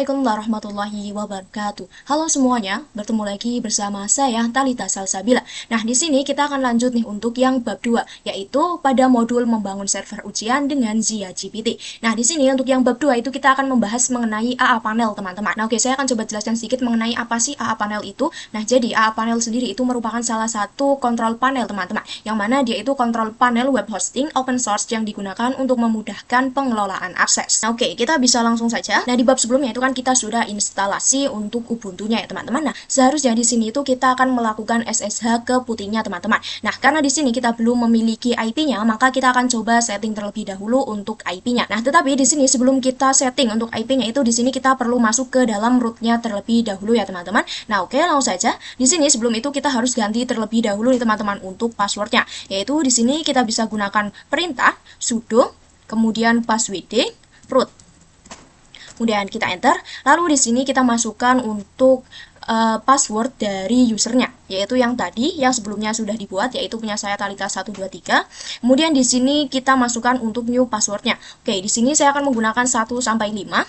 Assalamualaikum warahmatullahi wabarakatuh. Halo semuanya, bertemu lagi bersama saya Talita Salsabila. Nah, di sini kita akan lanjut nih untuk yang bab 2, yaitu pada modul membangun server ujian dengan Zia GPT. Nah, di sini untuk yang bab 2 itu kita akan membahas mengenai AA panel, teman-teman. Nah, oke, saya akan coba jelaskan sedikit mengenai apa sih AA panel itu. Nah, jadi AA panel sendiri itu merupakan salah satu kontrol panel, teman-teman, yang mana dia itu kontrol panel web hosting open source yang digunakan untuk memudahkan pengelolaan akses. Nah, oke, kita bisa langsung saja. Nah, di bab sebelumnya itu kan kita sudah instalasi untuk Ubuntu-nya ya teman-teman. Nah, seharusnya di sini itu kita akan melakukan SSH ke putihnya teman-teman. Nah, karena di sini kita belum memiliki IP-nya, maka kita akan coba setting terlebih dahulu untuk IP-nya. Nah, tetapi di sini sebelum kita setting untuk IP-nya itu di sini kita perlu masuk ke dalam root-nya terlebih dahulu ya teman-teman. Nah, oke, langsung saja. Di sini sebelum itu kita harus ganti terlebih dahulu nih teman-teman untuk passwordnya. Yaitu di sini kita bisa gunakan perintah sudo kemudian passwd root. Kemudian kita enter, lalu di sini kita masukkan untuk password dari usernya, yaitu yang tadi yang sebelumnya sudah dibuat, yaitu punya saya Talita 123. Kemudian di sini kita masukkan untuk new passwordnya. Oke, di sini saya akan menggunakan 1 sampai 5.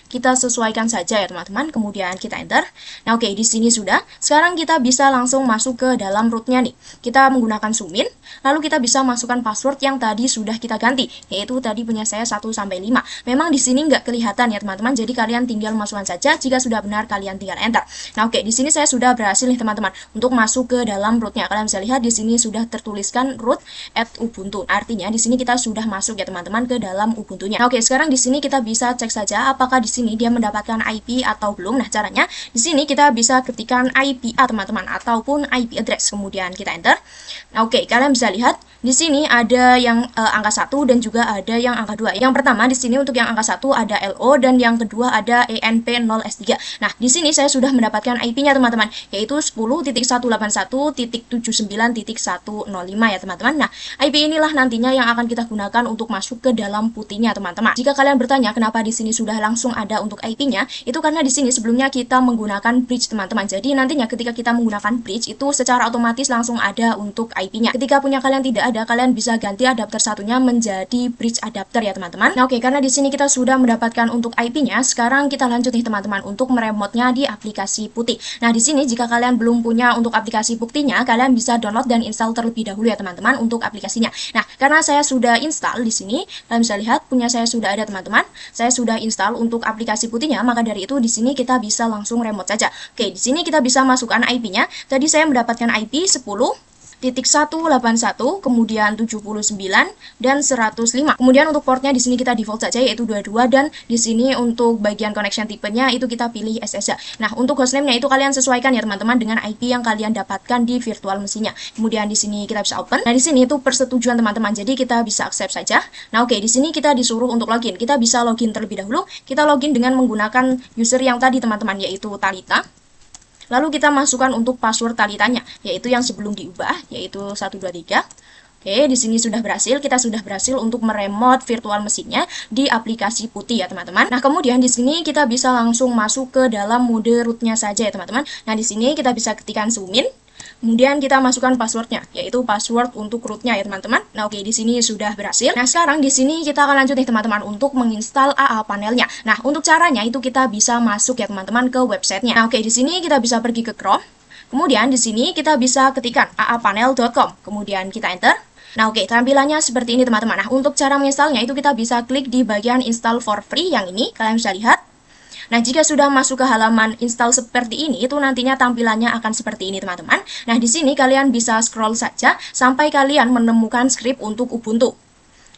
Kita sesuaikan saja ya teman-teman, kemudian kita enter. Nah, oke, di sini sudah. Sekarang kita bisa langsung masuk ke dalam rootnya nih. Kita menggunakan sumin, lalu kita bisa masukkan password yang tadi sudah kita ganti, yaitu tadi punya saya 1 sampai 5. Memang di sini nggak kelihatan ya teman-teman, jadi kalian tinggal masukkan saja. Jika sudah benar, kalian tinggal enter. Nah, oke, di sini saya sudah berhasil nih teman-teman untuk masuk ke dalam rootnya. Kalian bisa lihat di sini sudah tertuliskan root at Ubuntu. Artinya di sini kita sudah masuk ya teman-teman ke dalam Ubuntunya. Nah, oke, sekarang di sini kita bisa cek saja apakah di sini dia mendapatkan IP atau belum. Nah, caranya di sini kita bisa ketikkan IPA teman-teman ataupun IP address, kemudian kita enter. Nah, oke, kalian bisa lihat di sini ada yang angka 1 dan juga ada yang angka 2. Yang pertama di sini untuk yang angka 1 ada LO dan yang kedua ada ENP0S3. Nah, di sini saya sudah mendapatkan IP-nya teman-teman, yaitu 10.181.79.105 ya teman-teman. Nah, IP inilah nantinya yang akan kita gunakan untuk masuk ke dalam putihnya teman-teman. Jika kalian bertanya kenapa di sini sudah langsung ada untuk IP-nya, itu karena di sini sebelumnya kita menggunakan bridge teman-teman. Jadi nantinya ketika kita menggunakan bridge itu secara otomatis langsung ada untuk IP-nya. Ketika punya kalian tidak ada, kalian bisa ganti adapter satunya menjadi bridge adapter ya teman-teman. Nah, oke, karena di sini kita sudah mendapatkan untuk IP-nya, sekarang kita lanjut nih teman-teman untuk meremote-nya di aplikasi putih. Nah, di sini jika kalian belum punya untuk aplikasi putihnya, kalian bisa download dan install terlebih dahulu ya teman-teman untuk aplikasinya. Nah, karena saya sudah install di sini, kalian bisa lihat punya saya sudah ada teman-teman. Saya sudah install untuk aplikasi putihnya, maka dari itu di sini kita bisa langsung remote saja. Oke, di sini kita bisa masukkan IP-nya. Tadi saya mendapatkan IP 10.181, kemudian 79 dan 105. Kemudian untuk portnya di sini kita default saja yaitu 22 dan di sini untuk bagian connection tipenya itu kita pilih SSH. Nah, untuk hostname-nya itu kalian sesuaikan ya teman-teman dengan IP yang kalian dapatkan di virtual mesinnya. Kemudian di sini kita bisa open. Nah, di sini itu persetujuan teman-teman. Jadi kita bisa accept saja. Nah, oke, di sini kita disuruh untuk login. Kita bisa login terlebih dahulu. Kita login dengan menggunakan user yang tadi teman-teman, yaitu Talita. Lalu kita masukkan untuk password Talitanya, yaitu yang sebelum diubah, yaitu 123. Oke, di sini sudah berhasil. Kita sudah berhasil untuk meremote virtual mesinnya di aplikasi putih ya teman-teman. Nah, kemudian di sini kita bisa langsung masuk ke dalam mode rootnya saja ya teman-teman. Nah, di sini kita bisa ketikkan sumin. Kemudian kita masukkan passwordnya, yaitu password untuk rootnya ya teman-teman. Nah, oke, di sini sudah berhasil. Nah, sekarang di sini kita akan lanjut nih teman-teman untuk menginstal AA panelnya. Nah, untuk caranya itu kita bisa masuk ya teman-teman ke websitenya. Nah, oke, di sini kita bisa pergi ke Chrome. Kemudian di sini kita bisa ketikkan aapanel.com. Kemudian kita enter. Nah, oke, tampilannya seperti ini teman-teman. Nah, untuk cara menginstalnya itu kita bisa klik di bagian install for free yang ini. Kalian bisa lihat. Nah, jika sudah masuk ke halaman install seperti ini, itu nantinya tampilannya akan seperti ini, teman-teman. Nah, di sini kalian bisa scroll saja sampai kalian menemukan script untuk Ubuntu.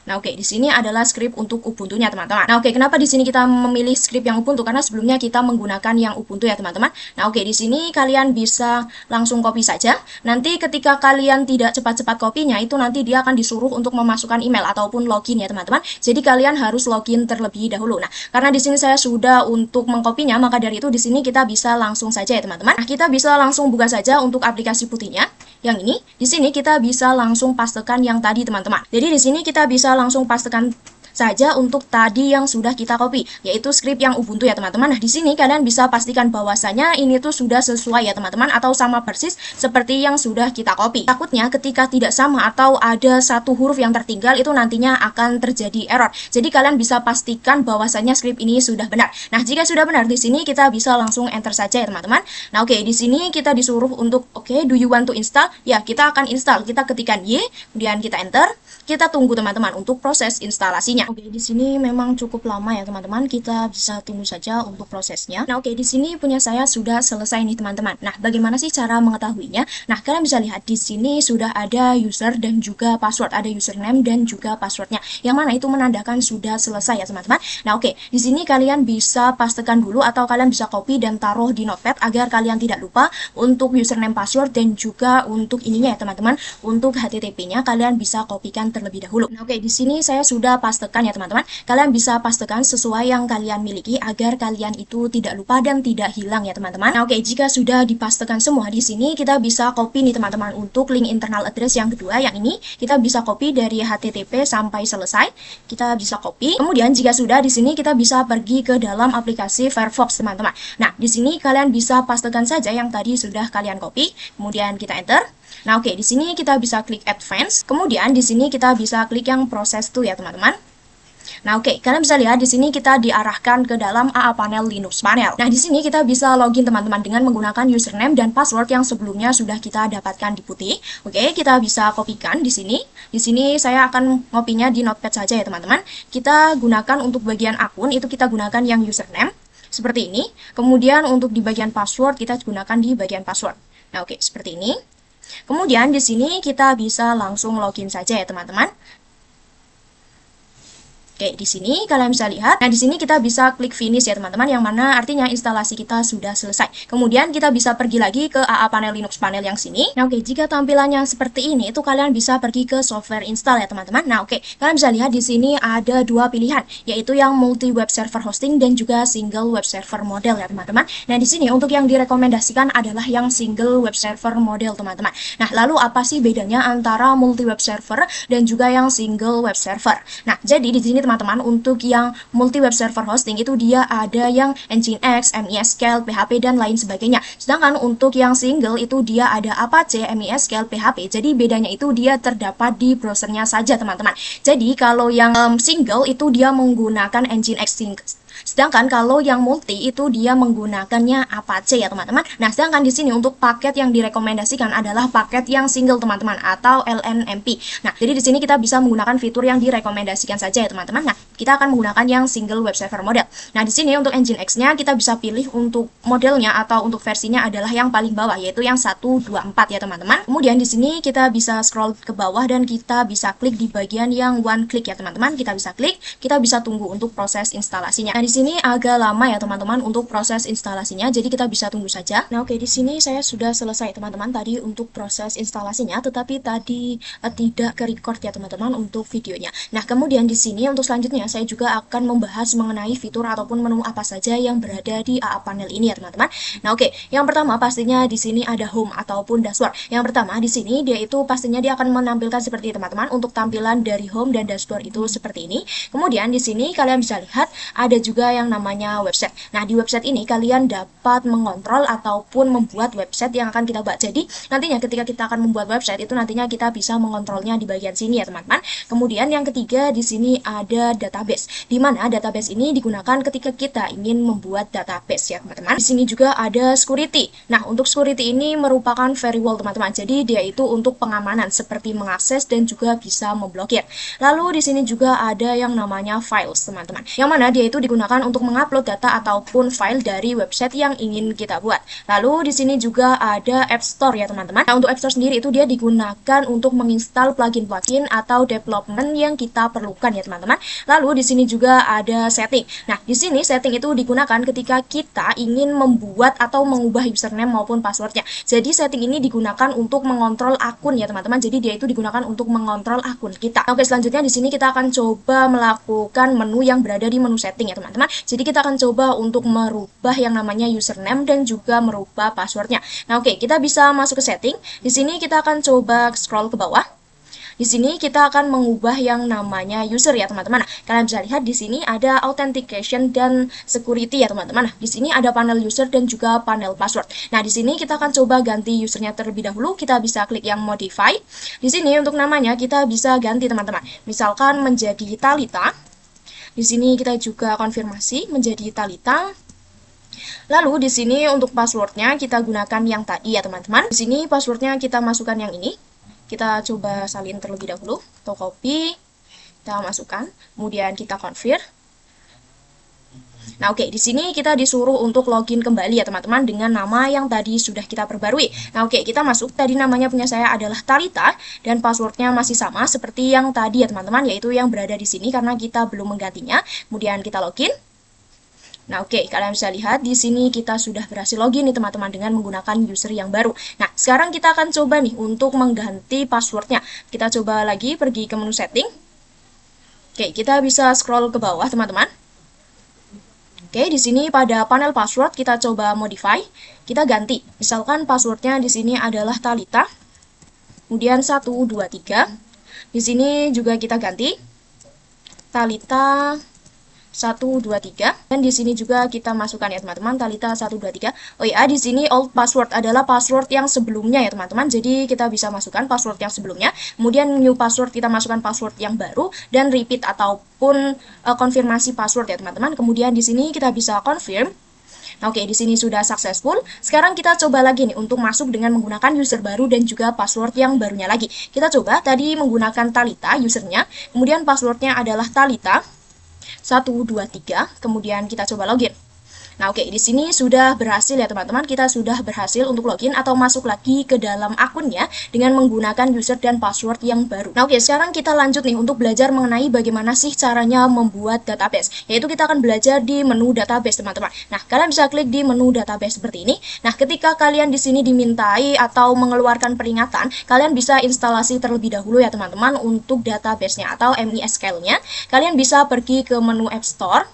Nah, oke, di sini adalah script untuk Ubuntu-nya, teman-teman. Nah, oke, kenapa di sini kita memilih script yang Ubuntu? Karena sebelumnya kita menggunakan yang Ubuntu ya, teman-teman. Nah, oke, di sini kalian bisa langsung copy saja. Nanti ketika kalian tidak cepat-cepat kopinya, itu nanti dia akan disuruh untuk memasukkan email ataupun login ya, teman-teman. Jadi kalian harus login terlebih dahulu. Nah, karena di sini saya sudah untuk mengkopinya, maka dari itu di sini kita bisa langsung saja ya, teman-teman. Nah, kita bisa langsung buka saja untuk aplikasi putihnya. Yang ini, di sini kita bisa langsung pastekan yang tadi teman-teman. Jadi di sini kita bisa langsung pastekan saja untuk tadi yang sudah kita copy, yaitu script yang Ubuntu ya teman-teman. Nah, di sini kalian bisa pastikan bahwasanya ini tuh sudah sesuai ya teman-teman, atau sama persis seperti yang sudah kita copy. Takutnya ketika tidak sama atau ada satu huruf yang tertinggal, itu nantinya akan terjadi error. Jadi kalian bisa pastikan bahwasanya script ini sudah benar. Nah, jika sudah benar, di sini kita bisa langsung enter saja ya teman-teman. Nah, oke, di sini kita disuruh untuk do you want to install? Ya, kita akan install. Kita ketikkan Y, kemudian kita enter. Kita tunggu teman-teman untuk proses instalasinya. Oke, di sini memang cukup lama ya teman-teman. Kita bisa tunggu saja untuk prosesnya. Nah, oke, di sini punya saya sudah selesai nih teman-teman. Nah, bagaimana sih cara mengetahuinya? Nah, kalian bisa lihat di sini sudah ada user dan juga password, ada username dan juga passwordnya. Yang mana itu menandakan sudah selesai ya teman-teman. Nah, oke, di sini kalian bisa pastekan dulu atau kalian bisa copy dan taruh di notepad agar kalian tidak lupa untuk username, password dan juga untuk ininya ya teman-teman. Untuk HTTP-nya kalian bisa kopikan terlebih dahulu. Nah, oke, di sini saya sudah pastekan ya teman-teman. Kalian bisa pastekan sesuai yang kalian miliki agar kalian itu tidak lupa dan tidak hilang ya teman-teman. Nah, oke, jika sudah dipastekan semua di sini, kita bisa copy nih teman-teman untuk link internal address yang kedua, yang ini kita bisa copy dari HTTP sampai selesai. Kita bisa copy. Kemudian jika sudah di sini kita bisa pergi ke dalam aplikasi Firefox teman-teman. Nah, di sini kalian bisa pastekan saja yang tadi sudah kalian copy. Kemudian kita enter. Nah, oke, di sini kita bisa klik Advance. Kemudian di sini kita bisa klik yang Process to ya, teman-teman. Nah, oke, kalian bisa lihat di sini kita diarahkan ke dalam AA Panel Linux Panel. Nah, di sini kita bisa login teman-teman dengan menggunakan username dan password yang sebelumnya sudah kita dapatkan di putih. Oke, kita bisa kopikan di sini. Di sini saya akan ngopinya di notepad saja ya, teman-teman. Kita gunakan untuk bagian akun itu kita gunakan yang username seperti ini. Kemudian untuk di bagian password kita gunakan di bagian password. Nah, oke, seperti ini. Kemudian di sini kita bisa langsung login saja ya, teman-teman. Oke, di sini kalian bisa lihat. Nah, di sini kita bisa klik finish ya teman-teman, yang mana artinya instalasi kita sudah selesai. Kemudian kita bisa pergi lagi ke AA Panel Linux Panel yang sini. Nah, oke, jika tampilannya seperti ini, itu kalian bisa pergi ke software install ya teman-teman. Nah, oke, kalian bisa lihat di sini ada dua pilihan, yaitu yang multi web server hosting dan juga single web server model ya teman-teman. Nah, di sini untuk yang direkomendasikan adalah yang single web server model teman-teman. Nah, lalu apa sih bedanya antara multi web server dan juga yang single web server? Nah, jadi di sini teman-teman, untuk yang multi web server hosting itu dia ada yang Nginx, MySQL, PHP dan lain sebagainya. Sedangkan untuk yang single itu dia ada Apache, MySQL, PHP. Jadi bedanya itu dia terdapat di browsernya saja teman-teman. Jadi kalau yang single itu dia menggunakan Nginx. Sedangkan kalau yang multi itu dia menggunakannya Apache ya teman-teman. Nah, sedangkan di sini untuk paket yang direkomendasikan adalah paket yang single teman-teman atau LNMP. Nah, jadi di sini kita bisa menggunakan fitur yang direkomendasikan saja ya teman-teman. Nah, kita akan menggunakan yang single web server model. Nah, di sini untuk Nginx-nya kita bisa pilih untuk modelnya atau untuk versinya adalah yang paling bawah, yaitu yang 124 ya teman-teman. Kemudian di sini kita bisa scroll ke bawah dan kita bisa klik di bagian yang one click ya teman-teman. Kita bisa klik, kita bisa tunggu untuk proses instalasinya. Nah, di sini agak lama ya teman-teman untuk proses instalasinya, jadi kita bisa tunggu saja. Nah, oke, di sini saya sudah selesai teman-teman tadi untuk proses instalasinya, tetapi tadi tidak ke-record ya teman-teman untuk videonya. Nah, kemudian di sini untuk selanjutnya saya juga akan membahas mengenai fitur ataupun menu apa saja yang berada di AA Panel ini ya teman-teman. Nah, oke, yang pertama pastinya di sini ada home ataupun dashboard. Yang pertama di sini dia itu pastinya dia akan menampilkan seperti teman-teman untuk tampilan dari home dan dashboard itu seperti ini. Kemudian di sini kalian bisa lihat ada juga yang namanya website. Nah, di website ini kalian dapat mengontrol ataupun membuat website yang akan kita buat. Jadi, nantinya ketika kita akan membuat website itu nantinya kita bisa mengontrolnya di bagian sini ya, teman-teman. Kemudian yang ketiga di sini ada database. Di mana database ini digunakan ketika kita ingin membuat database ya, teman-teman. Di sini juga ada security. Nah, untuk security ini merupakan firewall, teman-teman. Jadi, dia itu untuk pengamanan seperti mengakses dan juga bisa memblokir. Lalu di sini juga ada yang namanya files, teman-teman. Yang mana dia itu digunakan untuk mengupload data ataupun file dari website yang ingin kita buat. Lalu di sini juga ada App Store ya teman-teman. Nah, untuk App Store sendiri itu dia digunakan untuk menginstal plugin-plugin atau development yang kita perlukan ya teman-teman. Lalu di sini juga ada setting. Nah, di sini setting itu digunakan ketika kita ingin membuat atau mengubah username maupun passwordnya. Jadi setting ini digunakan untuk mengontrol akun ya teman-teman. Jadi dia itu digunakan untuk mengontrol akun kita. Oke, selanjutnya di sini kita akan coba melakukan menu yang berada di menu setting ya teman-teman. Jadi kita akan coba untuk merubah yang namanya username dan juga merubah passwordnya. Nah, oke, kita bisa masuk ke setting. Di sini kita akan coba scroll ke bawah. Di sini kita akan mengubah yang namanya user ya teman-teman. Nah, kalian bisa lihat di sini ada authentication dan security ya teman-teman. Nah, di sini ada panel user dan juga panel password. Nah, di sini kita akan coba ganti usernya terlebih dahulu. Kita bisa klik yang modify. Di sini untuk namanya kita bisa ganti teman-teman. Misalkan menjadi Talita. Di sini kita juga konfirmasi menjadi Talita. Lalu di sini untuk passwordnya kita gunakan yang tadi ya teman-teman. Di sini passwordnya kita masukkan yang ini. Kita coba salin terlebih dahulu atau copy, kita masukkan, kemudian kita confirm. Nah, oke, di sini kita disuruh untuk login kembali ya teman-teman dengan nama yang tadi sudah kita perbarui. Nah, oke, kita masuk. Tadi namanya punya saya adalah Talita dan passwordnya masih sama seperti yang tadi ya teman-teman, yaitu yang berada di sini karena kita belum menggantinya. Kemudian kita login. Nah, oke, kalian bisa lihat di sini kita sudah berhasil login nih teman-teman dengan menggunakan user yang baru. Nah, sekarang kita akan coba nih untuk mengganti passwordnya. Kita coba lagi pergi ke menu setting. Oke, kita bisa scroll ke bawah teman-teman. Oke, di sini pada panel password kita coba modify. Kita ganti. Misalkan passwordnya di sini adalah Talita. Kemudian 123. Di sini juga kita ganti Talita 123 dan di sini juga kita masukkan ya teman-teman Talita 123. Oh ya, di sini old password adalah password yang sebelumnya ya teman-teman. Jadi kita bisa masukkan password yang sebelumnya. Kemudian new password kita masukkan password yang baru dan repeat ataupun konfirmasi password ya teman-teman. Kemudian di sini kita bisa confirm. Nah, oke, di sini sudah successful. Sekarang kita coba lagi nih untuk masuk dengan menggunakan user baru dan juga password yang barunya lagi. Kita coba tadi menggunakan Talita usernya, kemudian passwordnya adalah Talita 123, kemudian kita coba login. Nah, oke, di sini sudah berhasil ya teman-teman. Kita sudah berhasil untuk login atau masuk lagi ke dalam akunnya dengan menggunakan user dan password yang baru. Nah, oke, sekarang kita lanjut nih untuk belajar mengenai bagaimana sih caranya membuat database. Yaitu kita akan belajar di menu database, teman-teman. Nah, kalian bisa klik di menu database seperti ini. Nah, ketika kalian di sini dimintai atau mengeluarkan peringatan, kalian bisa instalasi terlebih dahulu ya teman-teman untuk database-nya atau MySQL-nya. Kalian bisa pergi ke menu App Store.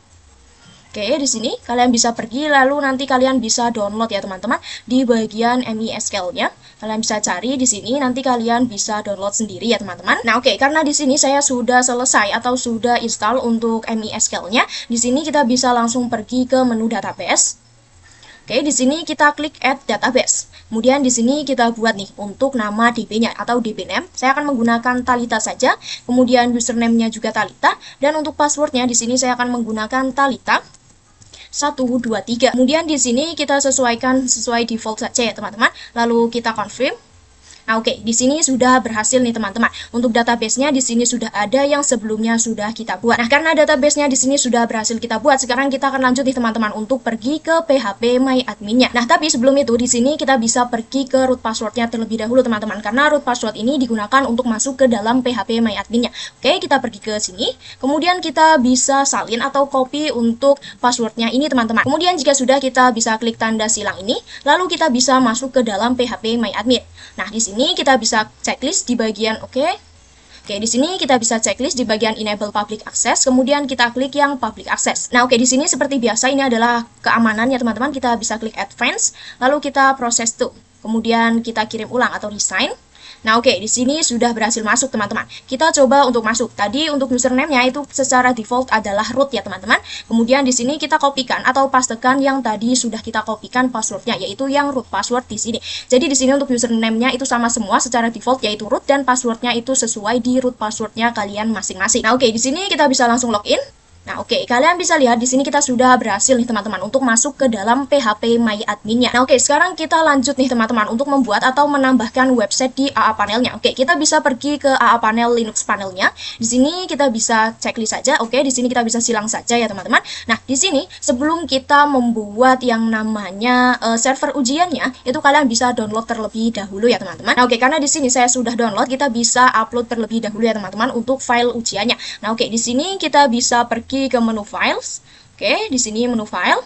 Oke, di sini kalian bisa pergi lalu nanti kalian bisa download ya teman-teman di bagian MySQL-nya. Kalian bisa cari di sini, nanti kalian bisa download sendiri ya teman-teman. Nah, oke, karena di sini saya sudah selesai atau sudah install untuk MySQL-nya. Di sini kita bisa langsung pergi ke menu database. Oke, di sini kita klik add database. Kemudian di sini kita buat nih untuk nama DB-nya atau DB name. Saya akan menggunakan Talita saja. Kemudian username-nya juga Talita dan untuk passwordnya di sini saya akan menggunakan Talita 123. Kemudian di sini kita sesuaikan sesuai default saja ya teman-teman. Lalu kita confirm. Nah, oke, di sini sudah berhasil nih teman-teman. Untuk database-nya di sini sudah ada yang sebelumnya sudah kita buat. Nah, karena database-nya di sini sudah berhasil kita buat, sekarang kita akan lanjut nih teman-teman untuk pergi ke PHP My Admin-nya. Nah, tapi sebelum itu di sini kita bisa pergi ke root password-nya terlebih dahulu teman-teman, karena root password ini digunakan untuk masuk ke dalam PHP My Admin-nya. Oke, kita pergi ke sini. Kemudian kita bisa salin atau copy untuk password-nya ini teman-teman. Kemudian jika sudah, kita bisa klik tanda silang ini, lalu kita bisa masuk ke dalam PHP My Admin. Nah, di sini kita bisa checklist di bagian Oke, di sini kita bisa checklist di bagian enable public access, kemudian kita klik yang public access. Nah, oke, di sini seperti biasa ini adalah keamanan ya teman-teman. Kita bisa klik advance, lalu kita proses to. Kemudian kita kirim ulang atau resign. Nah, oke, di sini sudah berhasil masuk teman-teman. Kita coba untuk masuk. Tadi untuk username-nya itu secara default adalah root ya teman-teman. Kemudian di sini kita kopikan atau pastekan yang tadi sudah kita kopikan passwordnya, yaitu yang root password di sini. Jadi di sini untuk username-nya itu sama semua secara default, yaitu root, dan passwordnya itu sesuai di root passwordnya kalian masing-masing. Nah, oke, di sini kita bisa langsung login. Nah, oke, kalian bisa lihat di sini kita sudah berhasil nih teman-teman untuk masuk ke dalam PHP My Admin-nya. Nah, oke, sekarang kita lanjut nih teman-teman untuk membuat atau menambahkan website di AA panelnya. Oke, kita bisa pergi ke AA panel Linux panelnya. Di sini kita bisa checklist saja. Oke, di sini kita bisa silang saja ya teman-teman. Nah, di sini sebelum kita membuat yang namanya server ujiannya, itu kalian bisa download terlebih dahulu ya teman-teman. Nah, oke, karena di sini saya sudah download, kita bisa upload terlebih dahulu ya teman-teman untuk file ujiannya. Nah, oke, di sini kita bisa pergi ke menu files. Oke, di sini menu file.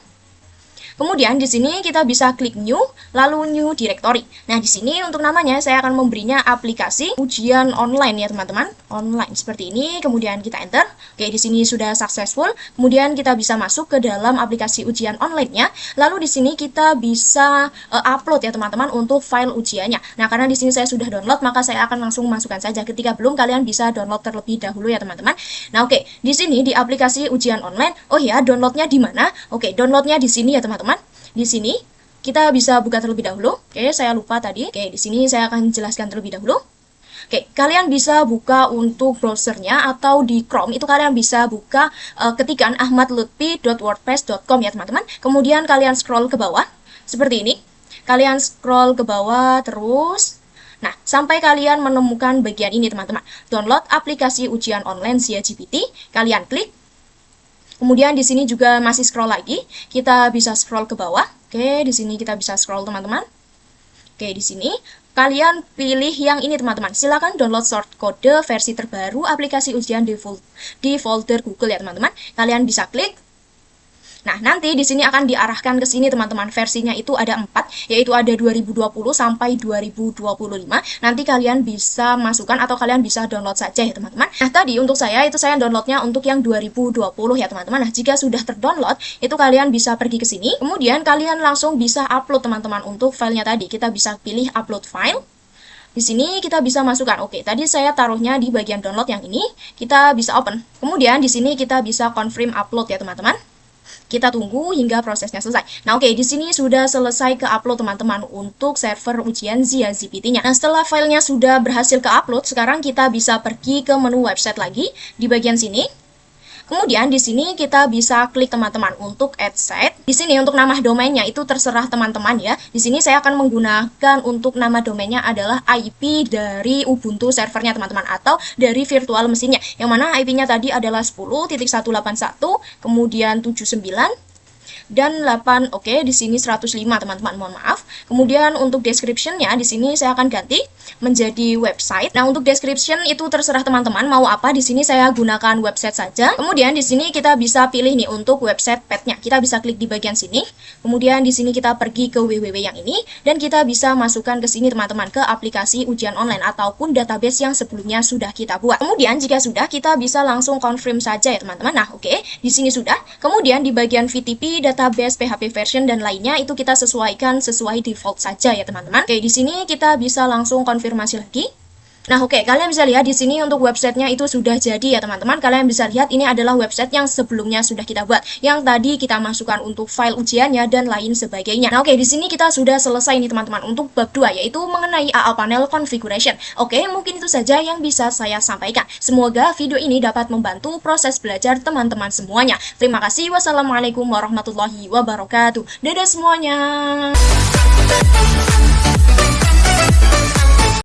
Kemudian di sini kita bisa klik new, lalu new directory. Nah, di sini untuk namanya saya akan memberinya aplikasi ujian online ya teman-teman. Online seperti ini, kemudian kita enter. Oke, di sini sudah successful. Kemudian kita bisa masuk ke dalam aplikasi ujian online-nya. Lalu di sini kita bisa upload ya teman-teman untuk file ujiannya. Nah, karena di sini saya sudah download, maka saya akan langsung masukkan saja. Ketika belum, kalian bisa download terlebih dahulu ya teman-teman. Nah, oke, di sini di aplikasi ujian online, oh ya, downloadnya di mana? Oke, downloadnya di sini ya teman-teman. Di sini kita bisa buka terlebih dahulu. Oke, saya lupa tadi. Oke, di sini saya akan jelaskan terlebih dahulu. Oke, kalian bisa buka untuk browsernya atau di Chrome itu kalian bisa buka ketikan ahmadlutfi.wordpress.com ya teman-teman. Kemudian kalian scroll ke bawah seperti ini. Kalian scroll ke bawah terus. Nah, sampai kalian menemukan bagian ini teman-teman. Download aplikasi ujian online Zia GPT. Kalian klik. Kemudian di sini juga masih scroll lagi. Kita bisa scroll ke bawah. Oke, di sini kita bisa scroll teman-teman. Oke, di sini kalian pilih yang ini teman-teman. Silakan download shortcode versi terbaru aplikasi ujian di folder Google ya teman-teman. Kalian bisa klik. Nah, nanti di sini akan diarahkan ke sini teman-teman. Versinya itu ada 4, yaitu ada 2020 sampai 2025. Nanti kalian bisa masukkan atau kalian bisa download saja ya teman-teman. Nah, tadi untuk saya itu saya downloadnya untuk yang 2020 ya teman-teman. Nah, jika sudah terdownload, itu kalian bisa pergi ke sini. Kemudian kalian langsung bisa upload teman-teman untuk filenya tadi. Kita bisa pilih upload file. Di sini kita bisa masukkan. Oke, tadi saya taruhnya di bagian download yang ini. Kita bisa open. Kemudian di sini kita bisa confirm upload ya teman-teman. Kita tunggu hingga prosesnya selesai. Nah, oke, di sini sudah selesai ke-upload teman-teman untuk server ujian Zia GPT-nya. Nah, setelah filenya sudah berhasil ke-upload, sekarang kita bisa pergi ke menu website lagi di bagian sini. Kemudian di sini kita bisa klik teman-teman untuk add site. Di sini untuk nama domainnya itu terserah teman-teman ya. Di sini saya akan menggunakan untuk nama domainnya adalah IP dari Ubuntu servernya teman-teman atau dari virtual mesinnya. Yang mana IP-nya tadi adalah 10.181, kemudian 79 dan 8. Oke, di sini 105 teman-teman, mohon maaf. Kemudian untuk description-nya di sini saya akan ganti menjadi website. Nah, untuk description itu terserah teman-teman mau apa. Di sini saya gunakan website saja. Kemudian di sini kita bisa pilih nih untuk website path-nya. Kita bisa klik di bagian sini. Kemudian di sini kita pergi ke www yang ini dan kita bisa masukkan ke sini teman-teman ke aplikasi ujian online ataupun database yang sebelumnya sudah kita buat. Kemudian jika sudah, kita bisa langsung confirm saja ya teman-teman. Nah, oke, di sini sudah. Kemudian di bagian VTP, database, PHP version dan lainnya itu kita sesuaikan sesuai default saja ya teman-teman. Oke, di sini kita bisa langsung konfirmasi lagi. Nah, oke, kalian bisa lihat di sini untuk websitenya itu sudah jadi ya teman-teman. Kalian bisa lihat ini adalah website yang sebelumnya sudah kita buat, yang tadi kita masukkan untuk file ujiannya dan lain sebagainya. Nah, oke, di sini kita sudah selesai nih teman-teman untuk bab 2 yaitu mengenai AA panel configuration. Oke, mungkin itu saja yang bisa saya sampaikan. Semoga video ini dapat membantu proses belajar teman-teman semuanya. Terima kasih. Wassalamualaikum warahmatullahi wabarakatuh. Dadah semuanya.